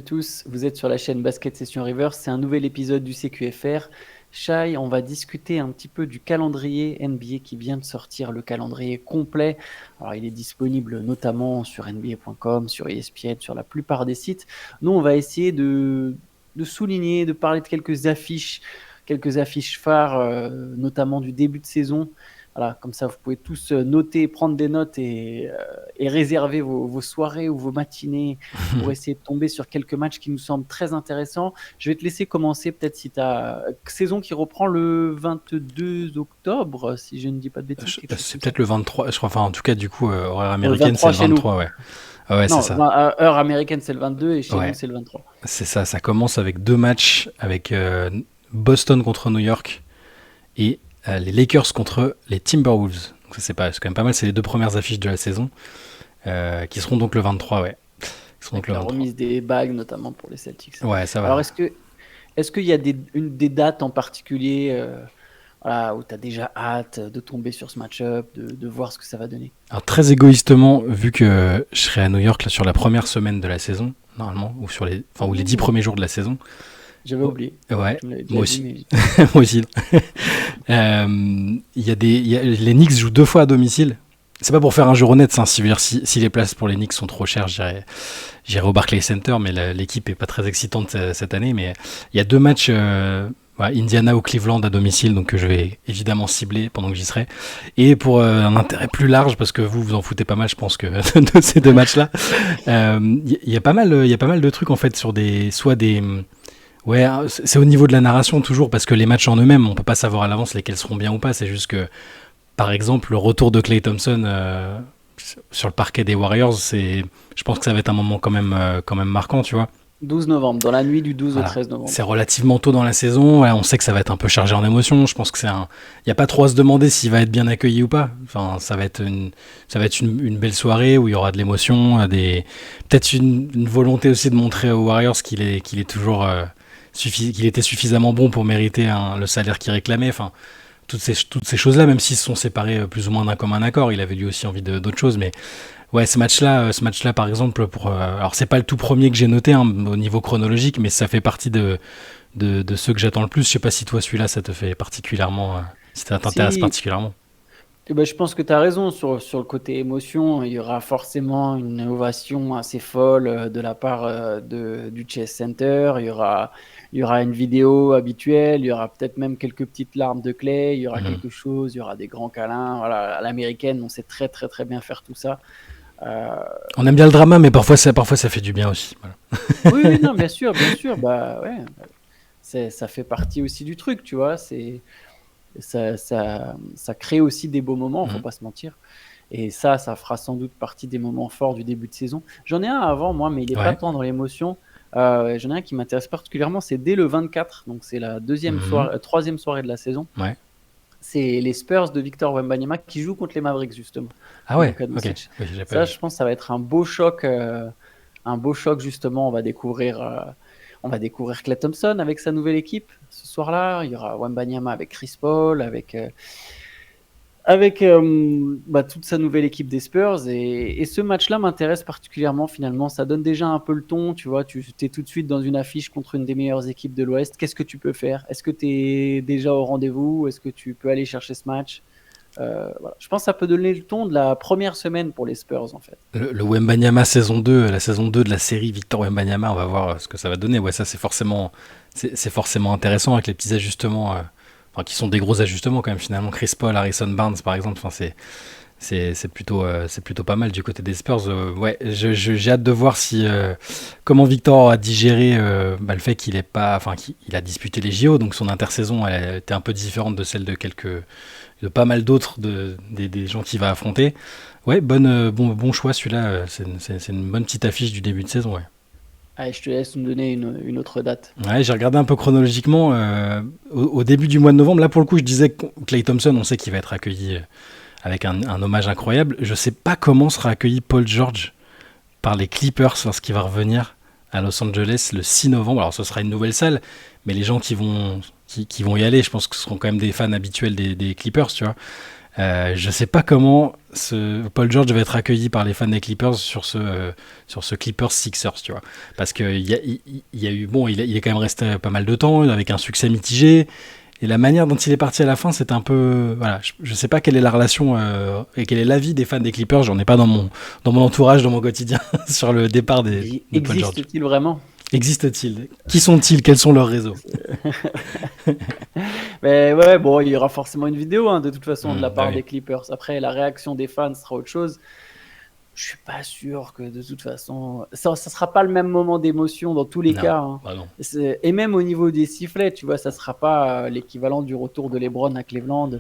tous, vous êtes sur la chaîne Basket Session River, c'est un nouvel épisode du CQFR. Shai, on va discuter un petit peu du calendrier NBA qui vient de sortir, le calendrier complet. Alors il est disponible notamment sur NBA.com, sur ESPN, sur la plupart des sites. Nous, on va essayer de souligner, de parler de quelques affiches phares, notamment du début de saison. Voilà, comme ça, vous pouvez tous noter, prendre des notes et réserver vos soirées ou vos matinées pour essayer de tomber sur quelques matchs qui nous semblent très intéressants. Je vais te laisser commencer, peut-être si tu as saison qui reprend le 22 octobre, si je ne dis pas de bêtises. Quelque chose C'est comme ça. peut-être le 23, je crois. Enfin, en tout cas, du coup, horaire Le américaine, c'est 23 le chez nous. 23, ouais. Ah ouais, c'est Non, ça. heure américaine, c'est le 22 et chez nous, Ouais, c'est le 23. c'est ça. Ça commence avec deux matchs, avec Boston contre New York et les Lakers contre les Timberwolves. Donc ça, c'est quand même pas mal. C'est les deux premières affiches de la saison, qui seront donc le 23, ouais. Qui seront donc Avec le la 23. remise des bagues, notamment pour les Celtics. Ouais, ça Alors, va. est-ce qu'il y a des dates en particulier voilà, où tu as déjà hâte de tomber sur ce match-up, de voir ce que ça va donner? Alors, très égoïstement, vu que je serai à New York là, sur la première semaine de la saison, normalement, ou les 10 Ouh, premiers jours de la saison. j'avais Oh, oublié. ouais, Tu me l'avais déjà moi dit, aussi. mais Moi aussi. Les Knicks jouent deux fois à domicile. C'est pas pour faire un jeu honnête, hein, si les places pour les Knicks sont trop chères, j'irai au Barclays Center, mais l'équipe est pas très excitante cette année. Mais il y a deux matchs, Indiana ou Cleveland à domicile, donc que je vais évidemment cibler pendant que j'y serai. Et pour un intérêt plus large, parce que vous en foutez pas mal, je pense que de ces deux matchs-là, il y a pas mal de trucs en fait sur des. Ouais, c'est au niveau de la narration toujours, parce que les matchs en eux-mêmes, on peut pas savoir à l'avance lesquels seront bien ou pas. C'est juste que, par exemple, le retour de Klay Thompson sur le parquet des Warriors, je pense que ça va être un moment quand même marquant, tu vois. 12 novembre, dans la nuit du 12 au Voilà. 13 C'est novembre. relativement tôt dans la saison. Voilà, on sait que ça va être un peu chargé en émotions. Je pense que il y a pas trop à se demander s'il va être bien accueilli ou pas. Enfin, ça va être une belle soirée où il y aura de l'émotion, peut-être une volonté aussi de montrer aux Warriors qu'il est toujours qu'il était suffisamment bon pour mériter le salaire qu'il réclamait. Enfin, toutes ces choses-là, même s'ils se sont séparés plus ou moins d'un commun accord, il avait lui aussi envie d'autres choses. Mais ouais, ce match-là, par exemple, alors c'est pas le tout premier que j'ai noté hein, au niveau chronologique, mais ça fait partie de ceux que j'attends le plus. Je sais pas si toi celui-là, ça te fait particulièrement, si ça t'intéresse Si, particulièrement. eh ben, je pense que tu as raison sur le côté émotion. Il y aura forcément une ovation assez folle de la part du Chess Center. Il y aura une vidéo habituelle. Il y aura peut-être même quelques petites larmes de Clay. Il y aura Mhm. quelque chose. Il y aura des grands câlins. Voilà, à l'américaine, on sait très très très bien faire tout ça. Euh, On aime bien le drama, mais parfois ça fait du bien aussi. Voilà. oui, oui, non, bien sûr. Bah ouais, ça fait partie aussi du truc, tu vois. Ça crée aussi des beaux moments, faut Mhm. pas se mentir. Et ça fera sans doute partie des moments forts du début de saison. J'en ai un avant, moi, mais il n'est pas Ouais. tant dans l'émotion. J'en ai un qui m'intéresse particulièrement, c'est dès le 24, donc c'est la Mhm. troisième soirée de la saison. Ouais. C'est les Spurs de Victor Wembanyama qui jouent contre les Mavericks, justement, Ah de ouais. Luka Ok. Doncic. Oui, j'ai pas Ça, vu. je pense, ça va être un beau choc justement. On va découvrir Klay Thompson avec sa nouvelle équipe ce soir-là. Il y aura Wembanyama avec Chris Paul, avec toute sa nouvelle équipe des Spurs. Et ce match-là m'intéresse particulièrement finalement. Ça donne déjà un peu le ton, tu vois. Tu es tout de suite dans une affiche contre une des meilleures équipes de l'Ouest. Qu'est-ce que tu peux faire? Est-ce que tu es déjà au rendez-vous? Est-ce que tu peux aller chercher ce match? Voilà. Je pense que ça peut donner le ton de la première semaine pour les Spurs en fait. Le Wembanyama saison 2, la saison 2 de la série Victor Wembanyama, on va voir ce que ça va donner. Ouais, ça c'est forcément intéressant avec les petits ajustements, enfin, qui sont des gros ajustements quand même finalement. Chris Paul, Harrison Barnes par exemple, enfin, c'est plutôt pas mal du côté des Spurs. Ouais, j'ai hâte de voir comment Victor a digéré le fait qu'il est pas, enfin qu'il a disputé les JO, donc son intersaison elle a été un peu différente de celle de pas mal d'autres des gens qu'il va affronter. Ouais, bon choix celui-là. C'est une bonne petite affiche du début de saison. Ouais. Allez, je te laisse me donner une autre date. Ouais, j'ai regardé un peu chronologiquement au début du mois de novembre. Là, pour le coup, je disais que Klay Thompson, on sait qu'il va être accueilli avec un hommage incroyable. Je sais pas comment sera accueilli Paul George par les Clippers lorsqu'il va revenir à Los Angeles le 6 novembre. Alors, ce sera une nouvelle salle, mais les gens qui vont y aller, je pense que ce seront quand même des fans habituels des Clippers, tu vois. Je sais pas comment Paul George va être accueilli par les fans des Clippers sur ce Clippers Sixers, tu vois. Parce que il y a eu, bon, il est quand même resté pas mal de temps avec un succès mitigé. Et la manière dont il est parti à la fin, c'est un peu, voilà, je sais pas quelle est la relation et quel est l'avis des fans des Clippers. J'en ai pas dans mon entourage, dans mon quotidien sur le départ de Paul George. Existe-t-il vraiment? Existe-t-il? Qui sont-ils? Quels sont leurs réseaux? Mais ouais, bon, il y aura forcément une vidéo de toute façon de la part oui. des Clippers. Après, la réaction des fans sera autre chose. Je suis pas sûr que de toute façon, ça sera pas le même moment d'émotion dans tous les Non, cas. bah non. Et même au niveau des sifflets, tu vois, ça sera pas l'équivalent du retour de LeBron à Cleveland.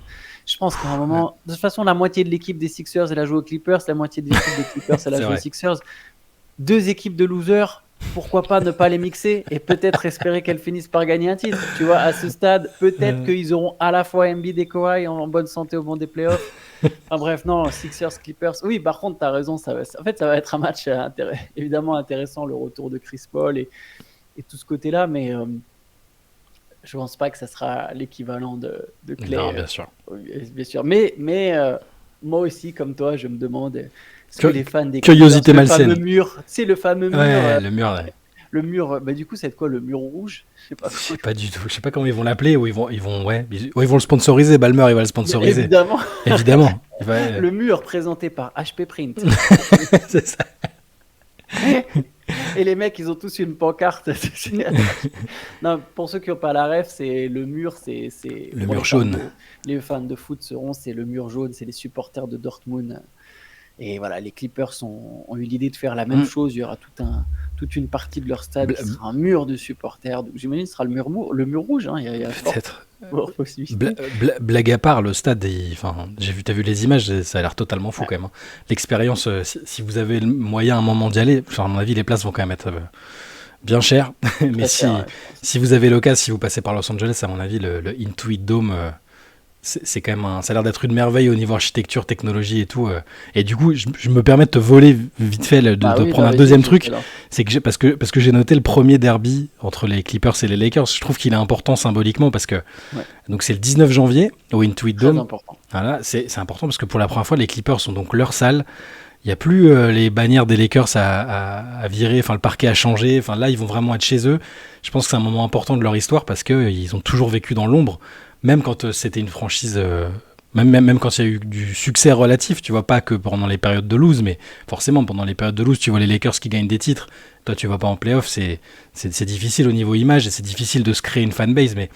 Je pense qu'à un moment, de toute façon, la moitié de l'équipe des Sixers, elle a joué aux Clippers, la moitié de l'équipe des Clippers, elle a C'est joué aux vrai. Sixers. Deux équipes de losers, pourquoi pas ne pas les mixer et peut-être espérer qu'elles finissent par gagner un titre. Tu vois, à ce stade, peut-être qu'ils auront à la fois Embiid et Kawhi en bonne santé au moment des playoffs. Enfin bref, non, Sixers, Clippers. Oui, par contre, tu as raison. En fait, ça va être un match évidemment intéressant, le retour de Chris Paul et tout ce côté-là, mais je pense pas que ça sera l'équivalent de Clay. Non, bien sûr. Bien sûr. Mais moi aussi, comme toi, je me demande est-ce Que- que les fans des curiosité Clippers, malsaine. le fameux mur, tu sais, le fameux mur, Ouais, le mur, ouais. le mur, bah du coup, c'est quoi le mur rouge? Je sais pas. Je sais pas du tout. Je sais pas comment ils vont l'appeler. Ou ils vont, ouais, ils vont le sponsoriser. Balmer, il va le sponsoriser. Évidemment, Évidemment. Il va- le mur présenté par HP Print. c'est ça. Et les mecs, ils ont tous une pancarte. Non, pour ceux qui n'ont pas la ref, c'est le mur, c'est Le pour mur jaune. Les fans de foot seront, c'est le mur jaune, c'est les supporters de Dortmund. Et voilà, les Clippers ont eu l'idée de faire la même chose. Il y aura toute une partie de leur stade qui sera un mur de supporters. Donc j'imagine que ce sera le mur rouge. Il y a Peut-être. fort possibilité. Blague à part, le stade, enfin, t'as vu les images, ça a l'air totalement fou quand même. L'expérience, si vous avez le moyen à un moment d'y aller, à mon avis, les places vont quand même être bien chères. Mais si vous avez l'occasion, si vous passez par Los Angeles, à mon avis, le Intuit Dome, c'est quand même ça a l'air d'être une merveille au niveau architecture, technologie et tout. Et du coup, je me permets de te voler vite fait de prendre un deuxième truc. C'est que parce que j'ai noté le premier derby entre les Clippers et les Lakers. Je trouve qu'il est important symboliquement parce que donc c'est le 19 janvier au Intuit Dome. Très important. Voilà, c'est important parce que pour la première fois, les Clippers sont donc leur salle. Il n'y a plus les bannières des Lakers à virer, enfin le parquet a changé. Enfin là, ils vont vraiment être chez eux. Je pense que c'est un moment important de leur histoire parce que ils ont toujours vécu dans l'ombre. Même quand c'était une franchise, même quand il y a eu du succès relatif, tu vois, pas que pendant les périodes de lose, mais forcément pendant les périodes de lose, tu vois les Lakers qui gagnent des titres, toi tu vas pas en playoff, c'est difficile au niveau image et c'est difficile de se créer une fanbase, mais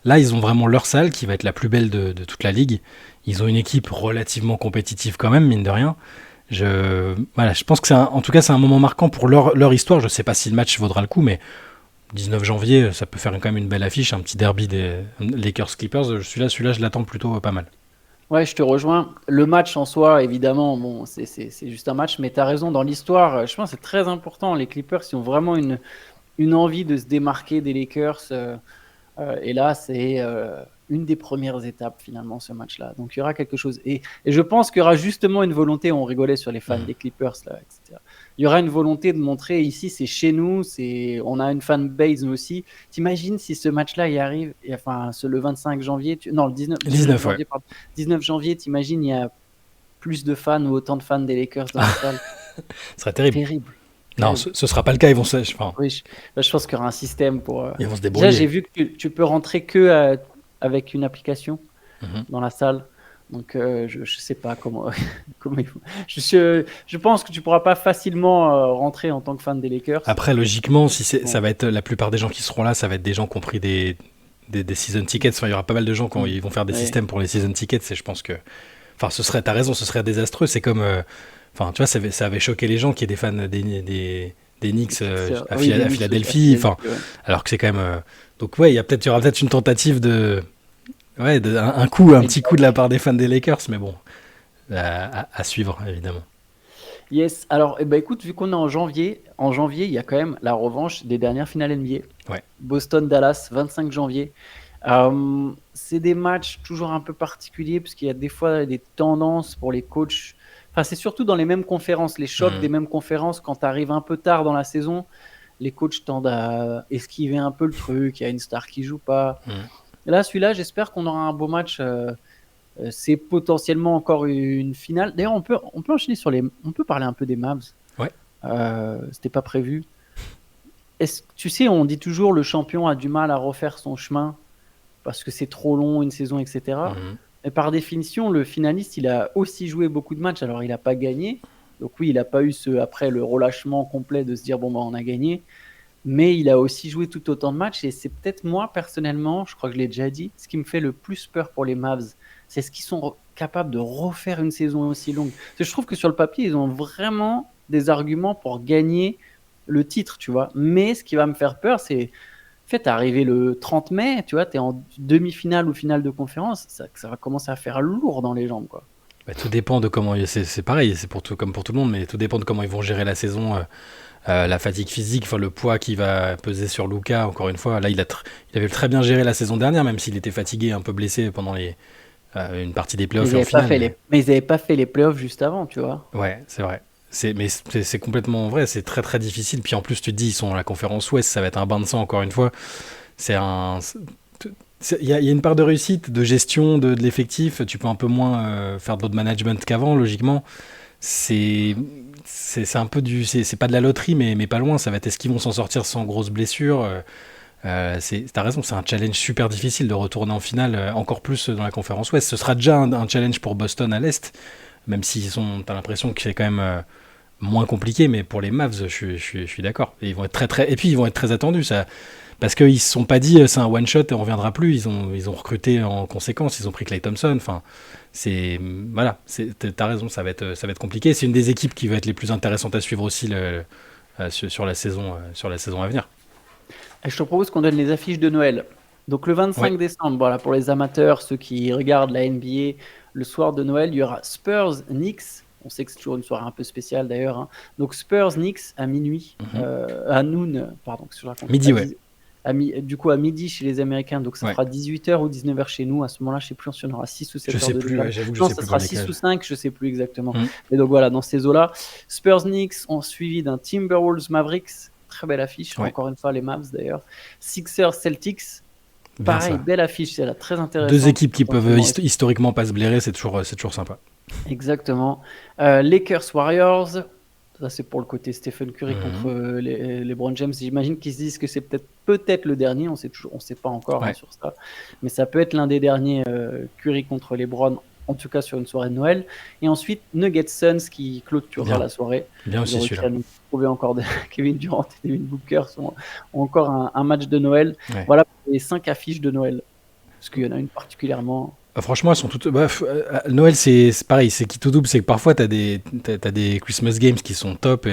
là ils ont vraiment leur salle qui va être la plus belle de toute la ligue, ils ont une équipe relativement compétitive quand même, mine de rien. Je pense que en tout cas c'est un moment marquant pour leur histoire, je sais pas si le match vaudra le coup, mais 19 janvier, ça peut faire quand même une belle affiche, un petit derby des Lakers-Clippers. Celui-là, je l'attends plutôt pas mal. Ouais, je te rejoins. Le match en soi, évidemment, bon, c'est juste un match, mais tu as raison, dans l'histoire, je pense que c'est très important. Les Clippers, ils ont vraiment une envie de se démarquer des Lakers. Et là, c'est une des premières étapes, finalement, ce match-là. Donc, il y aura quelque chose. Et je pense qu'il y aura justement une volonté, on rigolait sur les fans des Clippers, là, etc. Il y aura une volonté de montrer, ici, c'est chez nous, on a une fanbase, nous aussi. T'imagines si ce match-là, il arrive, le 25 janvier, non, le 19 janvier, pardon. 19 janvier, t'imagines, il y a plus de fans ou autant de fans des Lakers dans la salle. Ce serait terrible. Terrible. Non, ce sera pas le cas. Ils vont Oui, je pense qu'il y aura un système pour. Ils vont se débrouiller. Déjà, j'ai vu que tu peux rentrer que avec une application dans la salle. Donc, je sais pas comment il faut. Je pense que tu pourras pas facilement rentrer en tant que fan des Lakers. Après, logiquement, ça va être la plupart des gens qui seront là, ça va être des gens qui ont pris des season tickets. Enfin, il y aura pas mal de gens quand ils vont faire des systèmes pour les season tickets. Et je pense que, enfin, t'as raison, ce serait désastreux. C'est comme, enfin, tu vois, ça avait choqué les gens qui est des fans des Knicks à Philadelphie. Enfin, alors que c'est quand même. Donc ouais, il y aura peut-être une tentative de. Ouais, un petit coup de la part des fans des Lakers, mais bon, à suivre, évidemment. Yes, alors écoute, vu qu'on est en janvier, il y a quand même la revanche des dernières finales NBA. Ouais. Boston-Dallas, 25 janvier. C'est des matchs toujours un peu particuliers, parce qu'il y a des fois des tendances pour les coachs. Enfin, c'est surtout dans les mêmes conférences, les chocs des mêmes conférences, quand tu arrives un peu tard dans la saison, les coachs tendent à esquiver un peu le truc, il y a une star qui joue pas. Là, celui-là, j'espère qu'on aura un beau match C'est potentiellement encore une finale. D'ailleurs, on peut enchaîner on peut parler un peu des Mavs. Ouais. C'était pas prévu. Tu sais, on dit toujours le champion a du mal à refaire son chemin parce que c'est trop long, une saison, etc. Mhm. Et par définition, le finaliste, il a aussi joué beaucoup de matchs. Alors, il n'a pas gagné. Donc oui, il n'a pas eu après le relâchement complet de se dire, bon, bah, on a gagné. Mais il a aussi joué tout autant de matchs. Et c'est peut-être moi, personnellement, je crois que je l'ai déjà dit, ce qui me fait le plus peur pour les Mavs, c'est ce qu'ils sont capables de refaire une saison aussi longue. Parce que je trouve que sur le papier, ils ont vraiment des arguments pour gagner le titre, tu vois. Mais ce qui va me faire peur, c'est en fait, arrivé le 30 mai, tu vois, tu es en demi-finale ou finale de conférence, ça va commencer à faire lourd dans les jambes, quoi. Bah, tout dépend de comment. C'est pareil, c'est pour tout, comme pour tout le monde, mais tout dépend de comment ils vont gérer la saison. La fatigue physique, enfin, le poids qui va peser sur Luka, encore une fois. Là, il avait très bien géré la saison dernière, même s'il était fatigué, un peu blessé pendant une partie des Mais playoffs ils et en n'avaient pas finale. fait mais ils avaient pas fait les playoffs juste avant, tu vois. Ouais, c'est vrai. Mais c'est complètement vrai, c'est très très difficile. Puis en plus, tu te dis, ils sont à la conférence Ouest, ça va être un bain de sang, encore une fois. C'est un. Il y a une part de réussite, de gestion de l'effectif. Tu peux un peu moins faire de load management qu'avant, logiquement. C'est c'est un peu c'est pas de la loterie, mais pas loin. Ça va être est-ce qu'ils vont s'en sortir sans grosses blessures. T'as raison, c'est un challenge super difficile de retourner en finale, encore plus dans la conférence Ouest. Ce sera déjà un challenge pour Boston à l'Est, même t'as l'impression que c'est quand même moins compliqué, mais pour les Mavs, je suis d'accord. Et ils vont être et puis ils vont être très attendus, ça, parce qu'ils se sont pas dit c'est un one shot et on reviendra plus. Ils ont recruté en conséquence. Ils ont pris Klay Thompson. Enfin, voilà. T'as raison, ça va être compliqué. C'est une des équipes qui va être les plus intéressantes à suivre aussi sur la saison à venir. Et je te propose qu'on donne les affiches de Noël. Donc le Ouais. 25 décembre, voilà, pour les amateurs, ceux qui regardent la NBA, le soir de Noël, il y aura Spurs-Knicks. On sait que c'est toujours une soirée un peu spéciale d'ailleurs, hein. Donc Spurs-Knicks à minuit, Mhm. à noon, pardon, que je raconte, Midi, ouais. du coup à midi chez les Américains, donc ça Ouais. fera 18h ou 19h chez nous. À ce moment-là, je ne sais plus si on aura 6 ou 7 Je heures sais de plus. décalage. Ouais, j'avoue que je Non, sais ça plus pour sera le 6 ou décalage. 5, je ne sais plus exactement. Mhm. Mais donc voilà, dans ces eaux-là, Spurs-Knicks ont suivi d'un Timberwolves-Mavericks, très belle affiche, Ouais. encore une fois les Mavs d'ailleurs. Sixers-Celtics, Bien pareil, ça. belle affiche, c'est là, très Deux intéressante. équipes qui peuvent Potentiellement, historiquement pas se blairer, c'est toujours sympa. exactement. Lakers-Warriors, ça c'est pour le côté Stephen Curry contre Mhm. les LeBron James. J'imagine qu'ils se disent que c'est peut-être le dernier, on sait pas encore, hein, Ouais. sur ça, mais ça peut être l'un des derniers Curry contre LeBron, en tout cas sur une soirée de Noël. Et ensuite Nuggets Suns qui clôturera Bien. la soirée. Bien Ils ont aussi réussi celui-là. à nous trouver encore Kevin Durant et Devin Booker ont encore un match de Noël. Ouais. Voilà pour les 5 affiches de Noël, parce qu'il y en a une particulièrement. Franchement, elles sont toutes. Noël, c'est pareil, c'est qui tout double, c'est que parfois t'as des Christmas games qui sont top,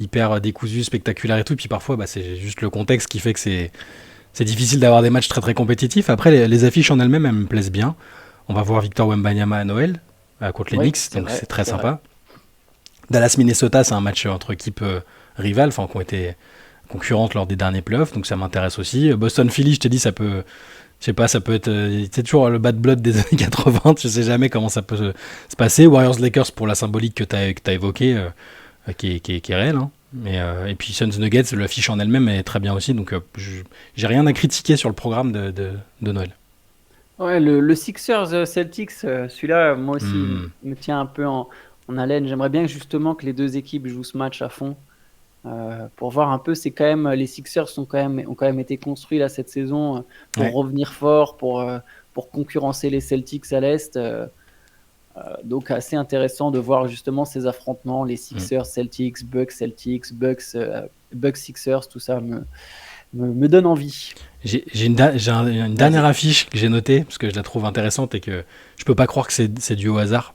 hyper décousus, spectaculaires et tout, puis parfois c'est juste le contexte qui fait que c'est difficile d'avoir des matchs très très compétitifs. Après, les affiches en elles-mêmes, elles me plaisent bien. On va voir Victor Wembanyama à Noël contre les Oui, Knicks, c'est donc vrai, c'est très c'est vrai. sympa. Dallas-Minnesota, c'est un match entre équipes rivales, enfin qui ont été concurrentes lors des derniers playoffs, donc ça m'intéresse aussi. Boston-Philly, je t'ai dit, ça peut. Je sais pas, ça peut être. C'est toujours le bad blood des années 80, je sais jamais comment ça peut se passer. Warriors-Lakers pour la symbolique que t'as évoquée, qui est réelle. Hein. Et puis Suns Nuggets, l'affiche en elle-même est très bien aussi, donc j'ai rien à critiquer sur le programme de Noël. Ouais, le Sixers Celtics, celui-là, moi aussi, Hmm, me tient un peu en haleine. J'aimerais bien justement que les deux équipes jouent ce match à fond, pour voir un peu. C'est quand même les Sixers ont quand même été construits là cette saison, pour ouais. revenir fort, pour concurrencer les Celtics à l'Est. Donc assez intéressant de voir justement ces affrontements, les Hmm. Sixers Celtics, Bucks Sixers, tout ça me donne envie. J'ai une dernière Vas-y. affiche que j'ai notée, parce que je la trouve intéressante et que je peux pas croire que c'est dû au hasard.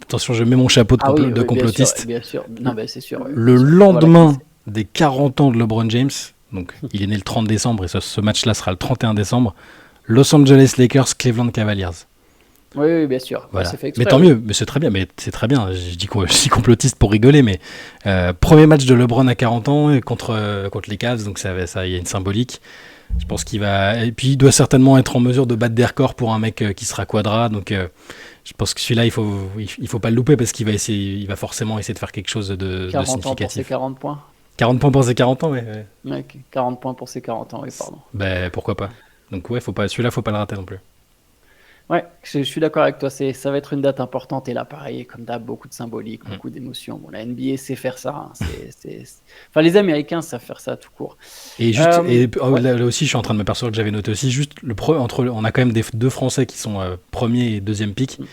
Attention, je mets mon chapeau Ah oui, de oui, bien sûr, complotiste. bien sûr. Non, ben c'est sûr, Le bien sûr. On va la lendemain classer. des 40 ans de LeBron James, donc il est né le 30 décembre et ce match-là sera le 31 décembre, Los Angeles Lakers, Cleveland Cavaliers. Oui, oui, bien sûr. Bah, c'est Voilà. fait Mais exprès, tant oui. mieux, mais c'est très bien, mais c'est très bien. Je dis complotiste pour rigoler, mais premier match de LeBron à 40 ans contre les Cavs, donc il y a une symbolique. Je pense qu'il va. Et puis il doit certainement être en mesure de battre des records pour un mec qui sera quadra, donc je pense que celui-là, il faut pas le louper parce il va forcément essayer de faire quelque chose de 40 ans pour ses significatif. 40 points. 40 points pour ses 40 ans, ouais. Ouais. Ouais, 40 points pour ses 40 ans, oui, pardon. Ben, pourquoi pas. Donc ouais, celui-là, faut pas le rater non plus. Ouais, je suis d'accord avec toi. Ça va être une date importante. Et là, pareil, comme d'hab, beaucoup de symbolique, Mm. beaucoup d'émotions. Bon, la NBA sait faire ça, hein. Enfin, les Américains savent faire ça tout court. Et juste, Euh, ouais. là aussi, je suis en train de me percevoir que j'avais noté aussi, juste on a quand même deux Français qui sont premier et deuxième pick. Mm.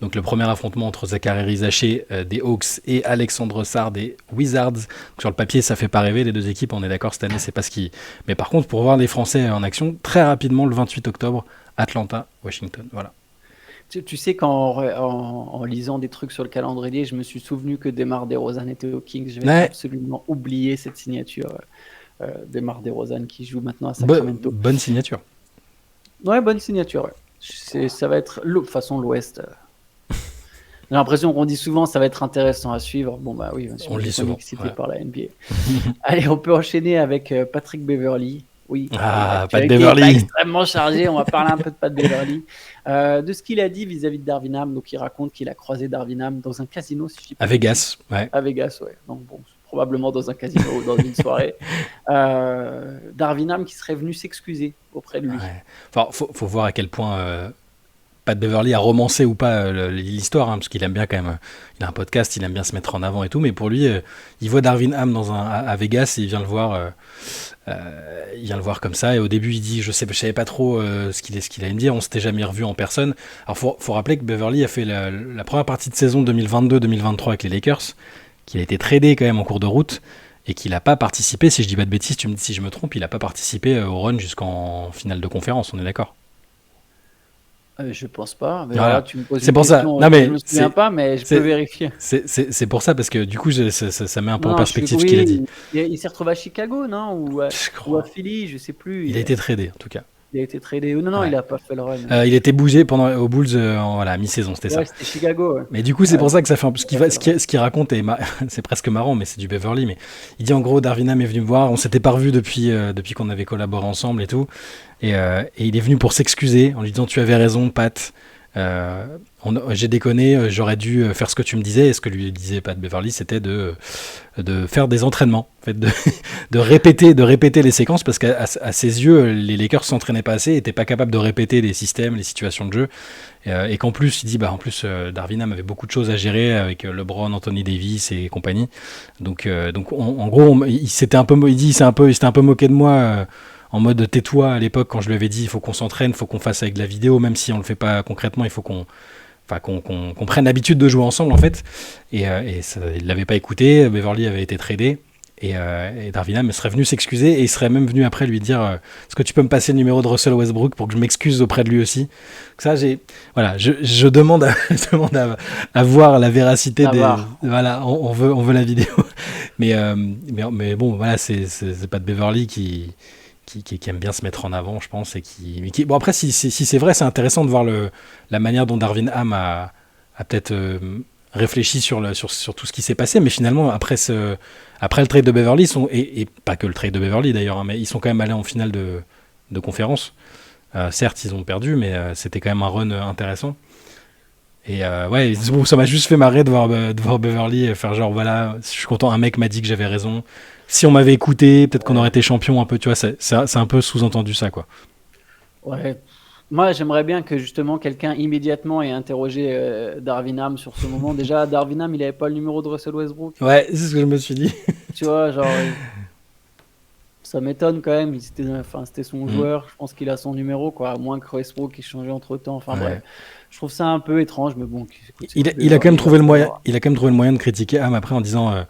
Donc le premier affrontement entre Zachary Rizaché des Hawks et Alexandre Sarr des Wizards. Donc, sur le papier, ça fait pas rêver les deux équipes. On est d'accord, cette année, c'est pas ce qui. Mais par contre, pour voir les Français en action, très rapidement, le 28 octobre, Atlanta, Washington. Voilà. Tu sais qu'en lisant des trucs sur le calendrier, je me suis souvenu que DeMar DeRozan était aux Kings. Je vais Ouais, absolument oublier cette signature. DeMar DeRozan qui joue maintenant à Sacramento. bonne signature. Ouais, bonne signature. Ouais. Ça va être de toute façon l'Ouest. J'ai l'impression qu'on dit souvent ça va être intéressant à suivre. Bon bah oui, On le dit souvent. excité Ouais. par la NBA. Allez, on peut enchaîner avec Patrick Beverley. Oui, Ah, Pat l'actualité est pas Beverley. extrêmement chargée. On va parler un peu de Pat Beverley. De ce qu'il a dit vis-à-vis de Darvin Ham. Donc il raconte qu'il a croisé Darvin Ham dans un casino, si je dis pas À de Vegas, ouais. à Vegas, ouais. Donc bon, probablement dans un casino ou dans une soirée. Darvin Ham qui serait venu s'excuser auprès de lui. Ouais. Enfin, faut voir à quel point Pat Beverley a romancé ou pas l'histoire, hein, parce qu'il aime bien quand même. Il a un podcast, il aime bien se mettre en avant et tout, mais pour lui, il voit Darvin Ham à Vegas et il vient le voir. Il vient le voir comme ça et au début il dit je savais pas trop ce qu'il allait me dire, on s'était jamais revu en personne. Alors faut rappeler que Beverley a fait la première partie de saison 2022-2023 avec les Lakers, qu'il a été tradé quand même en cours de route et qu'il n'a pas participé, si je dis pas de bêtises, tu me dis si je me trompe, il n'a pas participé au run jusqu'en finale de conférence, on est d'accord? Je pense pas. Mais Voilà. là, tu me poses C'est une pour ça. question, Non mais je me souviens pas, mais je peux vérifier. c'est pour ça parce que du coup ça met un peu en Non, perspective ce qu'il a dit. il s'est retrouvé à Chicago, non? Ou Je à crois. Philly, je sais plus. Il a été tradé en tout cas. Il a été tradé. Non, Ouais. il a pas fait le run. Il était bougé pendant aux Bulls voilà, mi-saison, c'était ça. Ouais, c'était Chicago. Ouais. Mais du coup, c'est pour ça que ça fait un peu ce Ouais, qu'il raconte est c'est presque marrant, mais c'est du Beverly. Mais il dit en gros, Darvin Ham est venu me voir, on s'était pas revu depuis qu'on avait collaboré ensemble et tout, et il est venu pour s'excuser en lui disant tu avais raison, Pat. J'ai déconné, j'aurais dû faire ce que tu me disais. Et ce que lui disait Pat Beverly, c'était de faire des entraînements, en fait, de répéter les séquences, parce qu'à ses yeux, les Lakers s'entraînaient pas assez, étaient pas capables de répéter les systèmes, les situations de jeu, et qu'en plus, il dit, en plus, Darvin Ham avait beaucoup de choses à gérer avec LeBron, Anthony Davis et compagnie. Donc en gros, il s'était un peu moqué de moi. En mode tais-toi à l'époque quand je lui avais dit il faut qu'on s'entraîne, il faut qu'on fasse avec de la vidéo, même si on le fait pas concrètement, il faut qu'on prenne l'habitude de jouer ensemble en fait. Et ça, il l'avait pas écouté, Beverly avait été tradé et Darvin Ham serait venu s'excuser et il serait même venu après lui dire est-ce que tu peux me passer le numéro de Russell Westbrook pour que je m'excuse auprès de lui aussi. Donc ça je demande à voir la véracité des voilà, on veut la vidéo. mais bon voilà, c'est pas de Beverly qui aime bien se mettre en avant, je pense, et bon après si c'est vrai, c'est intéressant de voir la manière dont Darvin Ham a peut-être réfléchi sur tout ce qui s'est passé, mais finalement après le trade de Beverly, et pas que le trade de Beverly d'ailleurs, hein, mais ils sont quand même allés en finale de conférence. Certes ils ont perdu, mais c'était quand même un run intéressant. Et ouais, ça m'a juste fait marrer de voir Beverly faire genre voilà, je suis content, un mec m'a dit que j'avais raison. Si on m'avait écouté, peut-être qu'on aurait été champion un peu, tu vois, c'est un peu sous-entendu ça, quoi. Ouais. Moi, j'aimerais bien que justement quelqu'un immédiatement ait interrogé Darvin Ham sur ce moment. Déjà, Darvin Ham, il avait pas le numéro de Russell Westbrook. Ouais, c'est ce que je me suis dit. Tu vois, genre, ça m'étonne quand même. C'était son joueur. Je pense qu'il a son numéro, quoi. À moins que Westbrook ait changé entre temps. Enfin bref, je trouve ça un peu étrange, mais bon. Écoute, il a quand même trouvé le moyen. Il a quand même trouvé le moyen de critiquer Ham après en disant.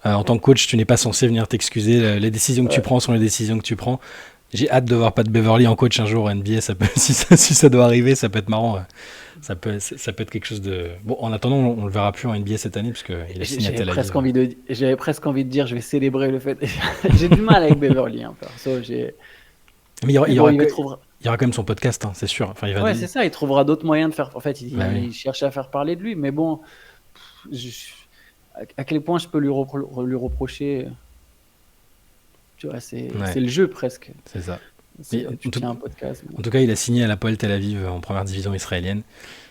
En tant que coach, tu n'es pas censé venir t'excuser. Les décisions que tu prends sont les décisions que tu prends. J'ai hâte de voir Pat Beverly en coach un jour en NBA. Si ça doit arriver, ça peut être marrant. Ça peut être quelque chose de... Bon, en attendant, on le verra plus en NBA cette année parce qu'il a signé à Tel Aviv. J'avais presque envie de dire, je vais célébrer le fait. J'ai du mal avec Beverly, hein, perso. Mais il y aura quand même son podcast, hein, c'est sûr. Enfin, c'est ça. Il trouvera d'autres moyens de faire. En fait, il cherche à faire parler de lui, mais bon. À quel point je peux lui reprocher, tu vois, c'est le jeu presque. C'est ça. Tu tiens un podcast. En tout cas, il a signé à l'Hapoel Tel Aviv en première division israélienne.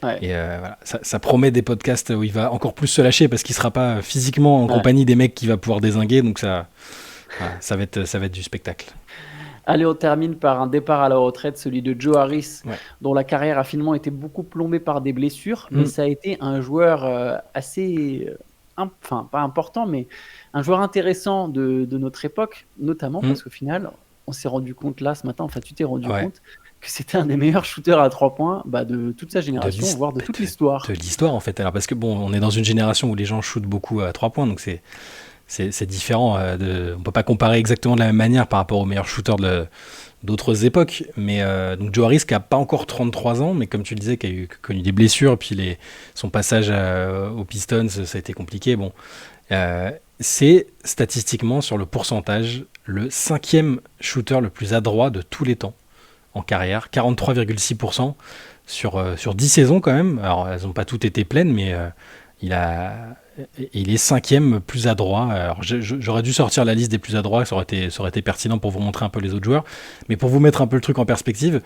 Ouais. Et voilà, ça promet des podcasts où il va encore plus se lâcher parce qu'il sera pas physiquement en compagnie des mecs qu'il va pouvoir dézinguer. Donc ça va être du spectacle. Allez, on termine par un départ à la retraite, celui de Joe Harris, Ouais. dont la carrière a finalement été beaucoup plombée par des blessures, mais Mm. ça a été un joueur assez, enfin pas important, mais un joueur intéressant de notre époque, notamment Mm. parce qu'au final, on s'est rendu compte là ce matin, enfin tu t'es rendu Ouais. compte que c'était un des meilleurs shooters à 3 points de toute sa De génération, voire de toute de l'histoire. l'histoire en fait. Alors parce que bon, on est dans une génération où les gens shootent beaucoup à 3 points, donc c'est différent. On peut pas comparer exactement de la même manière par rapport aux meilleurs shooters d'autres époques. Mais donc Joe Harris qui a pas encore 33 ans, mais comme tu le disais, qui a connu des blessures, puis son passage aux Pistons, ça a été compliqué. Bon, c'est statistiquement sur le pourcentage le 5e shooter le plus adroit de tous les temps en carrière, 43,6% sur 10 saisons quand même. Alors elles n'ont pas toutes été pleines, mais il a il est 5e plus adroit. Alors j'aurais dû sortir la liste des plus adroits, ça aurait été pertinent pour vous montrer un peu les autres joueurs. Mais pour vous mettre un peu le truc en perspective,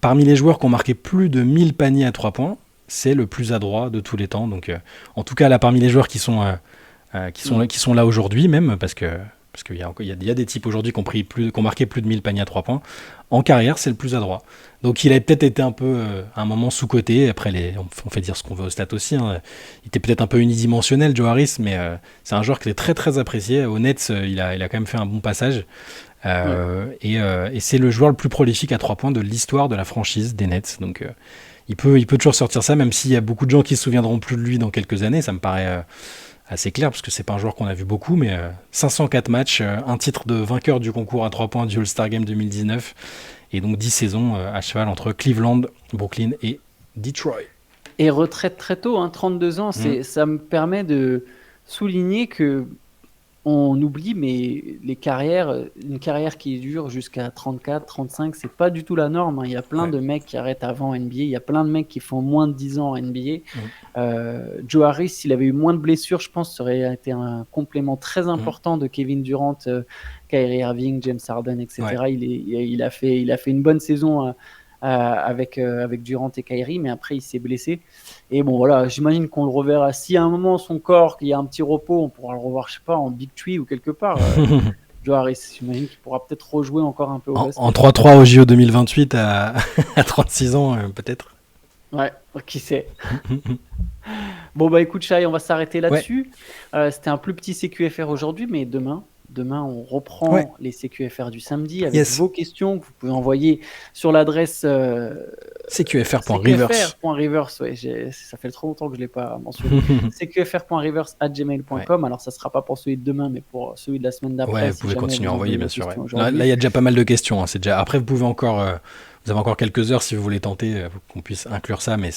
parmi les joueurs qui ont marqué plus de 1000 paniers à 3 points, c'est le plus adroit de tous les temps. Donc en tout cas là, parmi les joueurs qui sont là aujourd'hui même, parce qu'il y a des types aujourd'hui qui ont marqué plus de 1000 paniers à 3 points. En carrière, c'est le plus adroit. Donc il a peut-être été un peu, à un moment, sous-coté. Après, on fait dire ce qu'on veut aux stats aussi. Hein. Il était peut-être un peu unidimensionnel, Joe Harris, mais c'est un joueur qui est très très apprécié. Au Nets, il a quand même fait un bon passage. Ouais. Et c'est le joueur le plus prolifique à 3 points de l'histoire de la franchise des Nets. Donc il peut toujours sortir ça, même s'il y a beaucoup de gens qui se souviendront plus de lui dans quelques années. Ça me paraît assez clair, parce que c'est pas un joueur qu'on a vu beaucoup, mais 504 matchs, un titre de vainqueur du concours à 3 points du All-Star Game 2019, et donc 10 saisons à cheval entre Cleveland, Brooklyn et Detroit. Et retraite très tôt, hein, 32 ans, ça me permet de souligner que on oublie, mais une carrière qui dure jusqu'à 34, 35, c'est pas du tout la norme. Hein. Il y a plein Ouais. de mecs qui arrêtent avant NBA, il y a plein de mecs qui font moins de 10 ans en NBA. Mm. Joe Harris, s'il avait eu moins de blessures, je pense que ça aurait été un complément très important de Kevin Durant, Kyrie Irving, James Harden, etc. Ouais. Il a fait une bonne saison avec Durant et Kyrie, mais après il s'est blessé. Et bon voilà, j'imagine qu'on le reverra. Si à un moment son corps, qu'il y a un petit repos, on pourra le revoir, je sais pas, en Big Tree ou quelque part. Joe Harris, j'imagine qu'il pourra peut-être rejouer encore un peu au basket. En 3-3 au JO 2028 à 36 ans, peut-être. Ouais, qui sait. Bon bah écoute Shai, on va s'arrêter là-dessus. C'était un plus petit CQFR aujourd'hui, mais demain on reprend les CQFR du samedi avec vos questions que vous pouvez envoyer sur l'adresse CQFR.rivers. CQFR.rivers, ça fait trop longtemps que je ne l'ai pas mentionné. CQFR.rivers@gmail.com. Alors ça ne sera pas pour celui de demain, mais pour celui de la semaine d'après. Ouais, vous pouvez continuer à envoyer, bien sûr. Là, il y a déjà pas mal de questions. Hein, après, vous avez encore quelques heures si vous voulez tenter qu'on puisse inclure ça, mais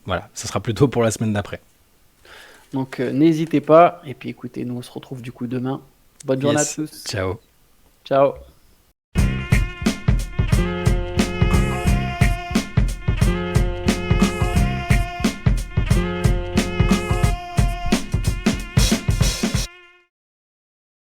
voilà, ça sera plutôt pour la semaine d'après. Donc n'hésitez pas. Et puis écoutez, nous on se retrouve du coup demain. Bonne journée à tous. Ciao. Ciao.